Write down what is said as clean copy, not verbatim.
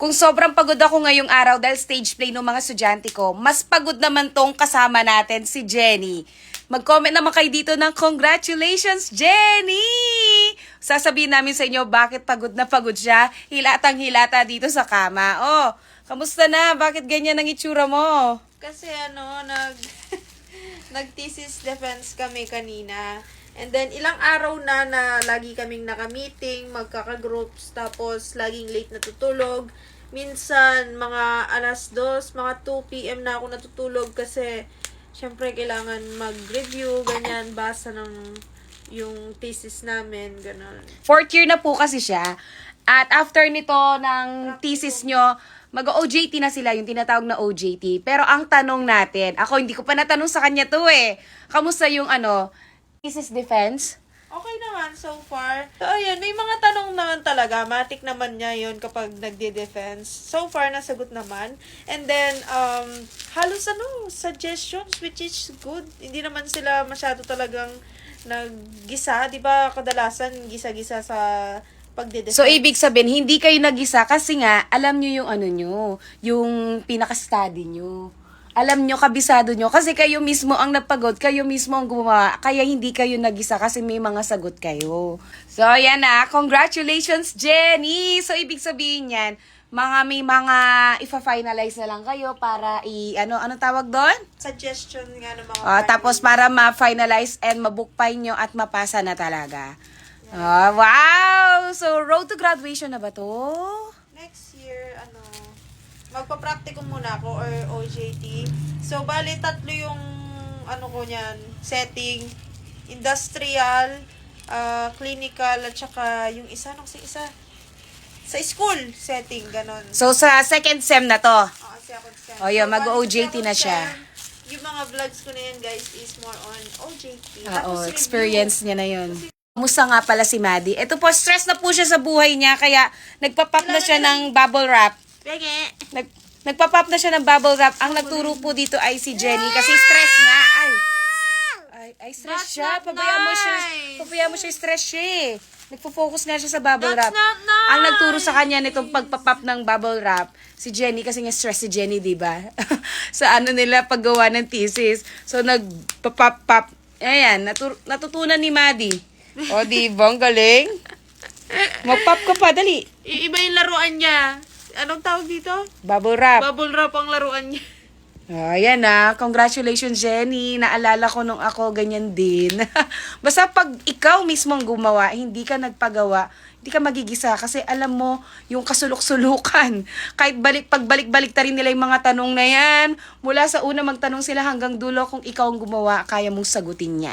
Kung sobrang pagod ako ngayong araw dahil stage play ng mga estudyante ko, mas pagod naman tong kasama natin, si Jenny. Mag-comment naman kayo dito ng congratulations, Jenny! Sasabihin namin sa inyo bakit pagod na pagod siya, hilatang hilata dito sa kama. Oh, kamusta na? Bakit ganyan ang itsura mo? Kasi nag-thesis defense kami kanina. And then, ilang araw na lagi kaming naka-meeting, magkaka-groups, tapos laging late natutulog. Minsan, mga alas 2, mga 2 p.m. na ako natutulog kasi syempre kailangan mag-review, ganyan, basa ng yung thesis namin, gano'n. Fourth year na po kasi siya. At after nito ng thesis nyo, mag-OJT na sila, yung tinatawag na OJT. Pero ang tanong natin, ako hindi ko pa natanong sa kanya to eh. Kamusta yung thesis defense? Okay naman so far. So, ayan, may mga tanong naman talaga. Matik naman niya yun kapag nagde-defense. So far, nasagot naman. And then, halos suggestions, which is good. Hindi naman sila masyado talagang naggisa. Di ba, kadalasan gisa-gisa sa pagde-defense. So, ibig sabihin, hindi kayo nag-isa kasi nga, alam nyo yung yung pinaka-study nyo. Alam nyo, kabisado nyo, kasi kayo mismo ang napagod, kayo mismo ang gumawa, kaya hindi kayo nag-isa kasi may mga sagot kayo. So, yan na. Congratulations, Jenny! So, ibig sabihin yan, may mga ifa-finalize na lang kayo para anong tawag doon? Suggestion nga ng mga Tapos para ma-finalize and mabookpay nyo at mapasa na talaga. Yeah. Wow! So, road to graduation na ba to? Next year, magpa-practicum muna ako or OJT. So, bali, 3 yung, ko niyan, setting, industrial, clinical, at saka yung isa, sa school setting, ganon. So, sa second sem na to? Second sem. O yun, So, mag-OJT na siya. Yung mga vlogs ko na yan, guys, is more on OJT. Oo, experience niya na yun. Kumusta nga pala si Maddie? Ito po, stress na po siya sa buhay niya, kaya nagpa-pop na siya ng bubble wrap. Nagpa-pop na siya ng bubble wrap. Ang nagturo po dito ay si Jenny kasi stress nga. Ay, stress siya. Pabayaan mo siya, stress siya eh. Nagpo-focus nga siya sa bubble wrap. Ang nagturo sa kanya nitong pagpa-pop ng bubble wrap, si Jenny, kasi nga stress si Jenny, di ba? Sa nila paggawa ng thesis. So, nagpa-pop-pop. Ayan, natutunan ni Maddie. O, di ba? Ang galing. Mag-pop ka pa, dali. Iba yung laruan niya. Anong tawag dito? Bubble wrap. Bubble wrap ang laruan niya. Ayan congratulations, Jenny. Naalala ko nung ako, ganyan din. Basta pag ikaw mismo ang gumawa, hindi ka nagpagawa, hindi ka magigisa kasi alam mo yung kasulok-sulukan. Kahit pagbalik-balik ta rin nila yung mga tanong na yan, mula sa una magtanong sila hanggang dulo, kung ikaw ang gumawa, kaya mong sagutin yan.